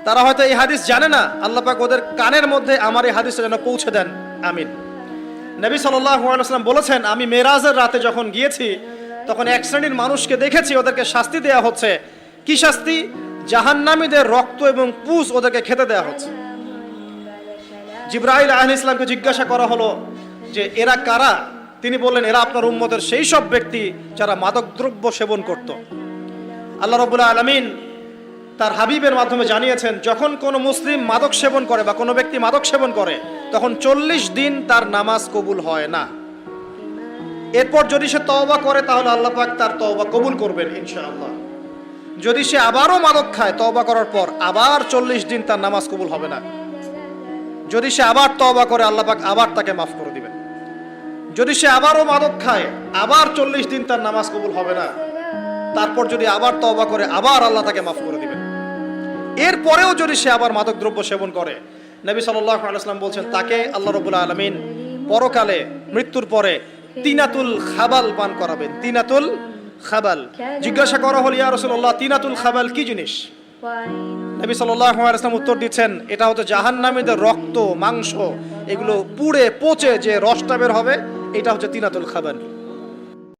তারা হয়তো এই হাদিস জানে না, আল্লাহ পাক ওদের কানের মধ্যে আমার এই হাদিসটা যেন পৌঁছে দেন, আমিন। নবী সাল্লাল্লাহু আলাইহি ওয়াসাল্লাম বলেছেন, আমি মেরাজের রাতে যখন গিয়েছি তখন এক শ্রেণীর মানুষকে দেখেছি, ওদেরকে শাস্তি দেয়া হচ্ছে। কি শাস্তি? জাহান্নামীদের রক্ত এবং পুজ ওদেরকে খেতে দেয়া হচ্ছে। জিবরাইল আলাইহিস সালামকে জিজ্ঞাসা করা হলো যে এরা কারা? তিনি বললেন, এরা আপনার উম্মতের সেই সব ব্যক্তি যারা মাদকদ্রব্য সেবন করত। আল্লাহ রাব্বুল আলামিন তার হাবিবের মাধ্যমে জানিয়েছেন, যখন কোনো মুসলিম মাদক সেবন করে বা কোনো ব্যক্তি মাদক সেবন করে তখন 40 দিন তার নামাজ কবুল হয় না। এরপর যদি সে তওবা করে তাহলে আল্লাহ পাক তার তওবা কবুল করবেন ইনশাআল্লাহ। যদি সে আবারও মাদক খায় তওবা করার পর, আবার 40 দিন তার নামাজ কবুল হবে না। যদি সে আবার তওবা করে আল্লাহ পাক আবার তাকে মাফ করে দিবেন। যদি সে আবারও মাদক খায় আবার 40 দিন তার নামাজ কবুল হবে না। তারপর যদি আবার তওবা করে আবার আল্লাহ তাকে মাফ করে দিবেন। এরপরেও যদি সে আবার মাদক দ্রব্য সেবন করে, নবী সাল্লাল্লাহু আলাইহি ওয়াসাল্লাম বলছেন তাকে আল্লাহ রাব্বুল আলামিন পরকালে মৃত্যুর পরে তিনাতুল খাবাল পান করাবেন। তিনাতুল খাবাল। জিজ্ঞাসা করা হলো, ইয়া রাসূলুল্লাহ, তিনাতুল খাবাল কি জিনিস? নবী সাল্লাল্লাহু আলাইহি ওয়াসাল্লাম উত্তর দিচ্ছেন, এটা হচ্ছে জাহান্নামীদের রক্ত, মাংস, এগুলো পুড়ে পচে যে রসটা বের হবে, এটা হচ্ছে তিনাতুল খাবাল।